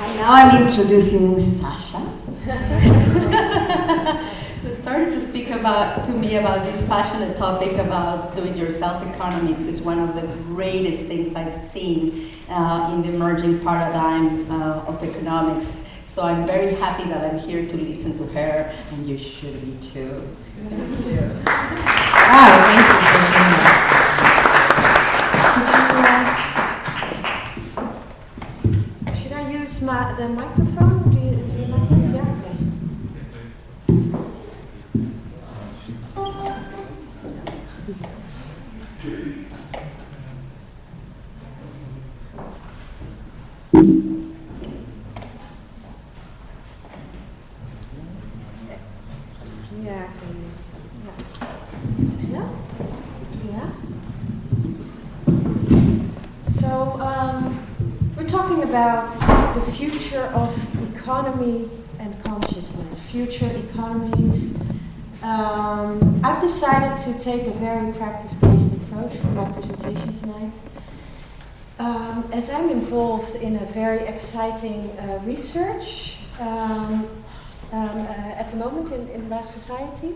And now I'm introducing Sacha. Who started to speak to me about this passionate topic about do-it-yourself economies, which is one of the greatest things I've seen in the emerging paradigm of economics. So I'm very happy that I'm here to listen to her, and you should be too. Thank you. Wow, thank you. Should I use the microphone? Do you like it? Yeah. About the future of economy and consciousness, future economies. I've decided to take a very practice-based approach for my presentation tonight. As I'm involved in a very exciting research at the moment in Waag Society,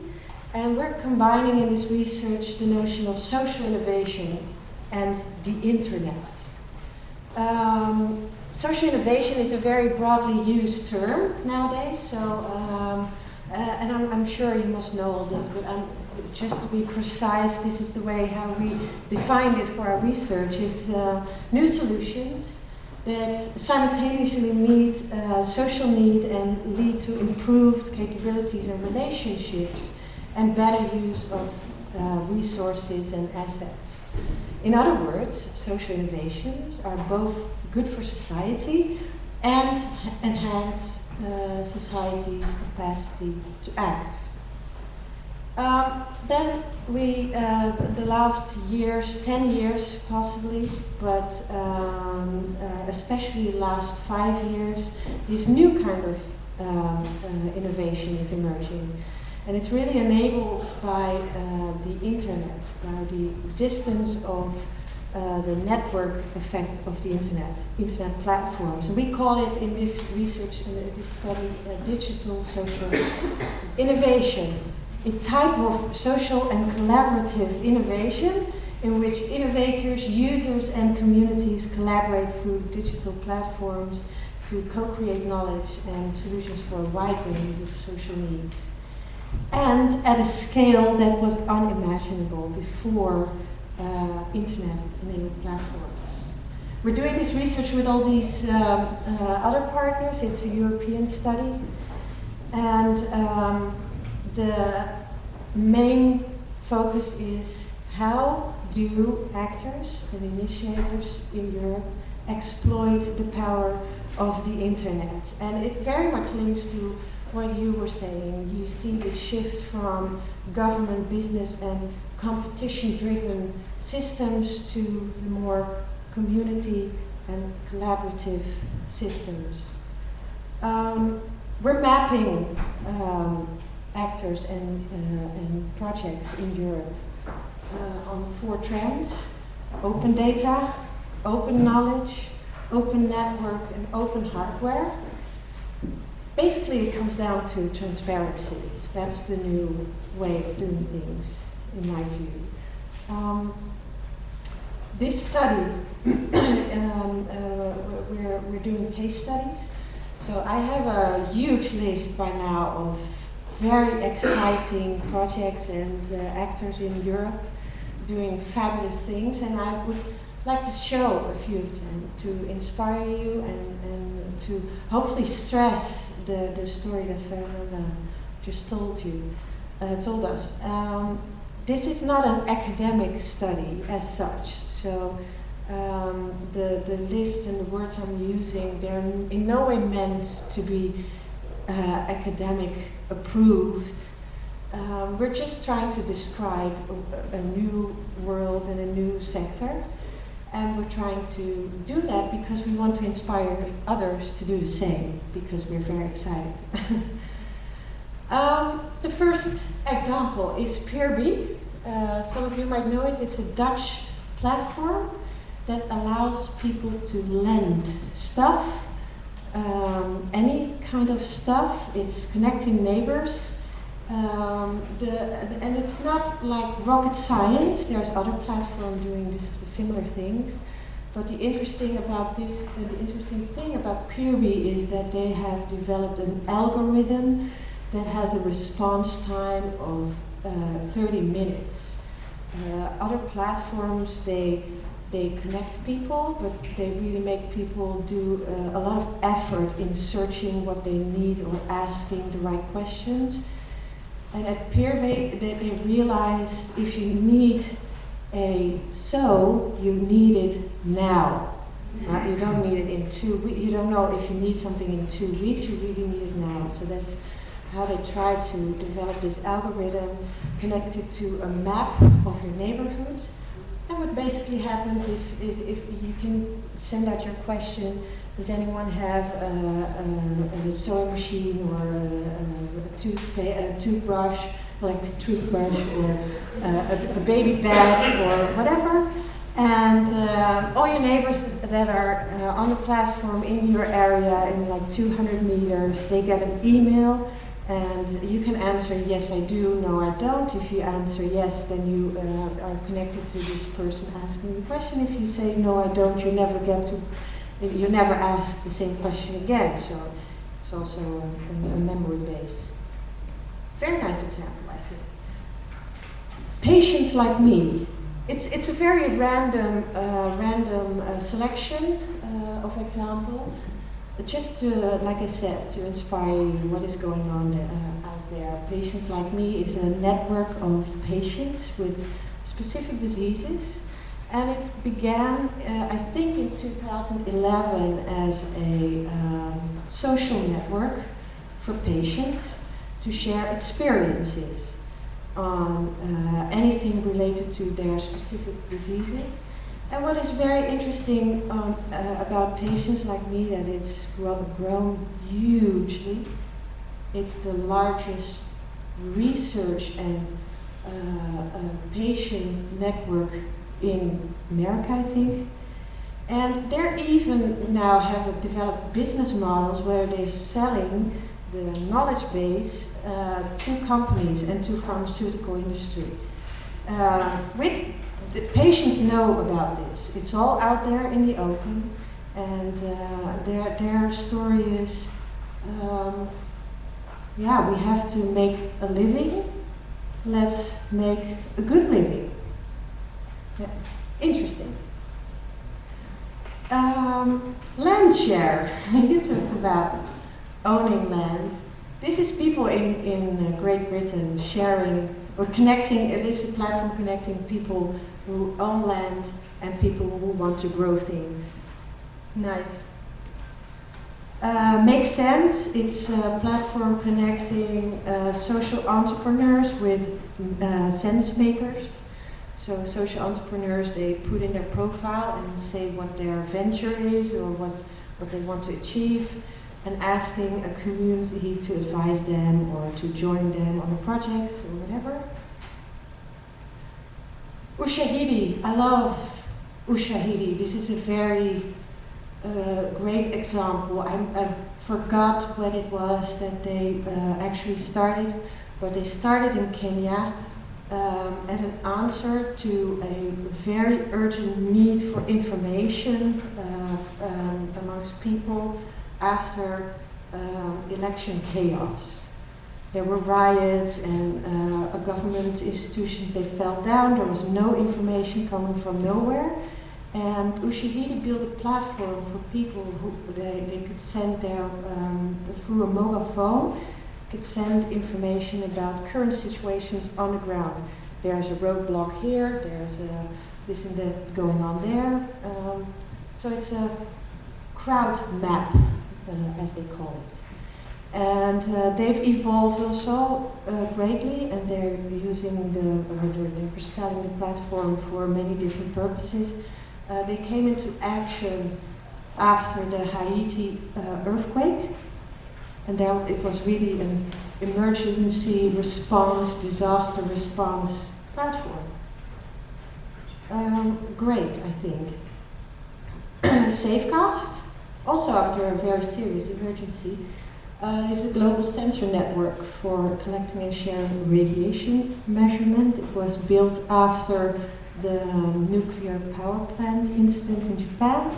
and we're combining in this research the notion of social innovation and the internet. Social innovation is a very broadly used term nowadays, so and I'm sure you must know all this, but just to be precise, this is the way how we define it for our research, is new solutions that simultaneously meet social need and lead to improved capabilities and relationships and better use of resources and assets. In other words, social innovations are both good for society and enhance society's capacity to act. Then we, the last years, 10 years possibly, but especially the last 5 years, this new kind of innovation is emerging. And it's really enabled by the internet, by the existence of the network effect of the internet platforms. And we call it in this research, in this study, digital social innovation. A type of social and collaborative innovation in which innovators, users and communities collaborate through digital platforms to co-create knowledge and solutions for a wide range of social needs. And at a scale that was unimaginable before internet-enabled platforms. We're doing this research with all these other partners. It's a European study. And the main focus is how do actors and initiators in Europe exploit the power of the internet. And it very much links to what you were saying. You see the shift from government, business and competition-driven systems to the more community and collaborative systems. We're mapping actors and projects in Europe on 4 trends: open data, open knowledge, open network and open hardware. Basically, it comes down to transparency. That's the new way of doing things, in my view. This study, we're doing case studies. So I have a huge list by now of very exciting projects and actors in Europe doing fabulous things, and I would like to show a few of them to inspire you and to hopefully stress the story that Fernanda just told us. This is not an academic study as such, so the list and the words I'm using, they're in no way meant to be academic approved. We're just trying to describe a new world and a new sector, and we're trying to do that because we want to inspire others to do the same, because we're very excited. The first example is Peerby. Some of you might know it. It's a Dutch platform that allows people to lend stuff any kind of stuff. It's connecting neighbors. And it's not like rocket science. There's other platforms doing this similar things. But the interesting about this, the interesting thing about Peerby is that they have developed an algorithm that has a response time of 30 minutes. Other platforms, they connect people, but they really make people do a lot of effort in searching what they need or asking the right questions. And at Peerby, they realized if you need a so, you need it now. You don't need it in 2 weeks. You don't know if you need something in 2 weeks, you really need it now. So that's how they try to develop this algorithm connected to a map of your neighborhood. And what basically happens if you can send out your question, does anyone have a sewing machine or a toothbrush, electric toothbrush, or a baby bed or whatever? And all your neighbors that are on the platform in your area in like 200 meters, they get an email. And you can answer, yes I do, no I don't. If you answer yes, then you are connected to this person asking the question. If you say no I don't, you never ask the same question again. So it's also a memory base. Very nice example, I think. Patients like me. It's a very random selection of examples. Just to, like I said, to inspire you what is going on out there. Patients Like Me is a network of patients with specific diseases. And it began, I think in 2011, as a social network for patients to share experiences on anything related to their specific diseases. And what is very interesting about Patients Like Me, that it's grown hugely. It's the largest research and patient network in America, I think. And they're even now have developed business models where they're selling the knowledge base to companies and to pharmaceutical industry. The patients know about this. It's all out there in the open, and their story is, yeah, we have to make a living. Let's make a good living. Yeah. Interesting. Land share. You talked about owning land. This is people in Great Britain sharing or connecting. This is a platform connecting people who own land and people who want to grow things. Nice. Makes sense. It's a platform connecting social entrepreneurs with sense makers. So social entrepreneurs, they put in their profile and say what their venture is or what they want to achieve, and asking a community to advise them or to join them on a project or whatever. Ushahidi, I love Ushahidi. This is a very great example. I forgot when it was that they actually started, but they started in Kenya as an answer to a very urgent need for information amongst people after election chaos. There were riots and a government institution, they fell down, there was no information coming from nowhere. And Ushahidi built a platform for people who they could send their, through a mobile phone, could send information about current situations on the ground. There's a roadblock here, there's this and that going on there. So it's a crowd map, as they call it. And they've evolved also greatly, and they're using they're selling the platform for many different purposes. They came into action after the Haiti earthquake, and then it was really an emergency response, disaster response platform. Great, I think. Safecast. also after a very serious emergency, is a global sensor network for collecting and sharing radiation measurement. It was built after the nuclear power plant incident in Japan.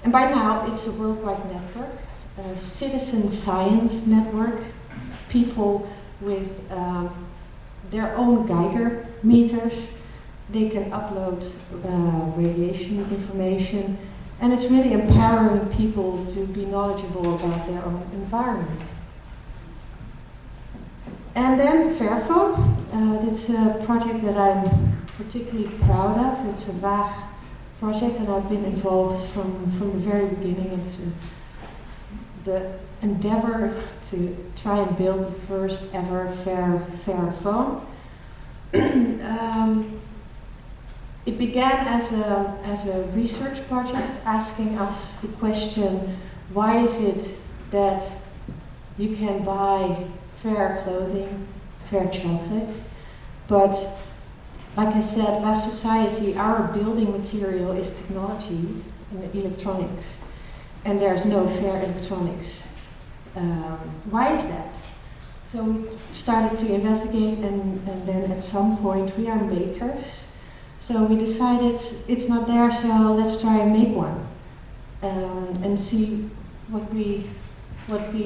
And by now it's a worldwide network, a citizen science network, people with their own Geiger meters. They can upload radiation information, and it's really empowering people to be knowledgeable about their own environment. And then Fairphone, it's a project that I'm particularly proud of. It's a Waag project, and I've been involved from the very beginning. It's the endeavor to try and build the first ever fair phone. It began as a research project, asking us the question, why is it that you can buy fair clothing, fair chocolate, but like I said, Waag Society, our building material is technology and electronics, and there's no fair electronics. Why is that? So we started to investigate, and then at some point we are makers. So we decided it's not there, so let's try and make one and see what we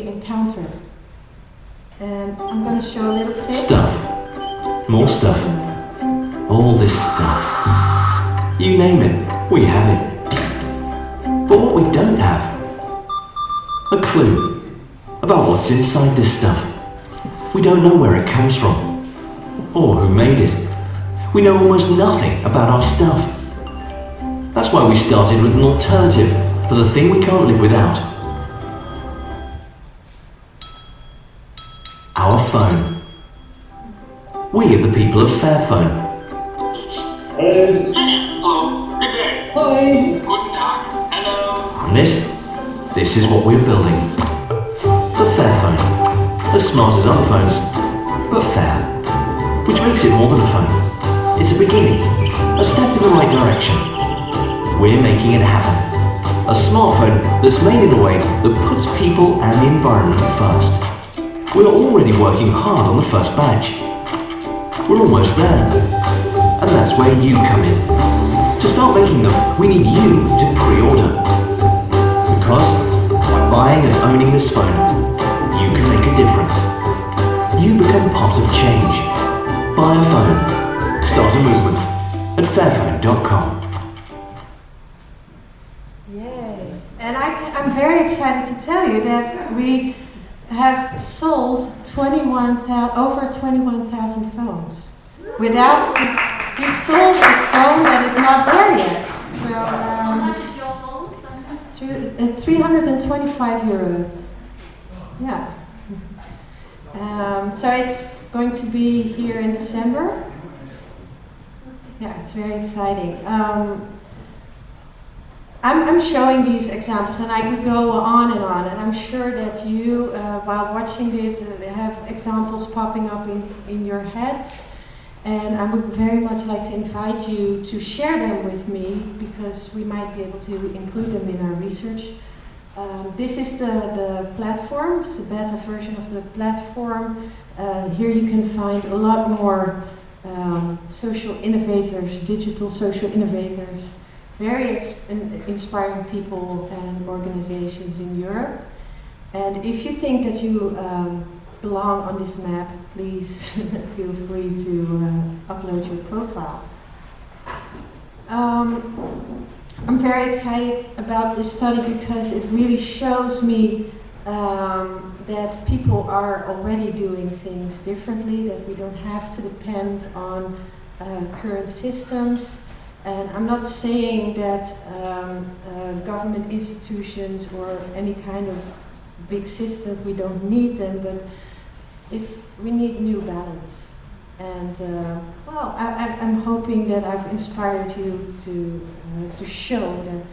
encounter. And I'm going to show a little clip. Stuff. More stuff. All this stuff. You name it, we have it. But what we don't have, a clue about what's inside this stuff. We don't know where it comes from, or who made it. We know almost nothing about our stuff. That's why we started with an alternative for the thing we can't live without. Our phone. We are the people of Fairphone. Hello. Good day. Hoi. Guten Tag. Hello. And this is what we're building. The Fairphone. As smart as other phones, but fair. Which makes it more than a phone. It's a beginning, a step in the right direction. We're making it happen. A smartphone that's made in a way that puts people and the environment first. We're already working hard on the first batch. We're almost there. And that's where you come in. To start making them, we need you to pre-order. Because by buying and owning this phone, you can make a difference. You become part of change. Buy a phone. Start a movement at fairphone.com. Yay. And I'm very excited to tell you that we have sold over 21,000 phones. We sold a phone that is not there yet. So, how much is your phone? 325 euros. Yeah. So it's going to be here in December. Yeah, it's very exciting. I'm showing these examples, and I could go on, and I'm sure that you, while watching it, have examples popping up in your heads. And I would very much like to invite you to share them with me, because we might be able to include them in our research. This is the platform, it's the beta version of the platform. Here you can find a lot more social innovators, digital social innovators, very inspiring people and organizations in Europe. And if you think that you belong on this map, please feel free to upload your profile. I'm very excited about this study because it really shows me that people are already doing things differently, that we don't have to depend on current systems. And I'm not saying that government institutions or any kind of big systems, we don't need them, but we need new balance. And well, I'm hoping that I've inspired you to show that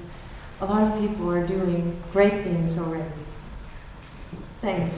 a lot of people are doing great things already. Thanks.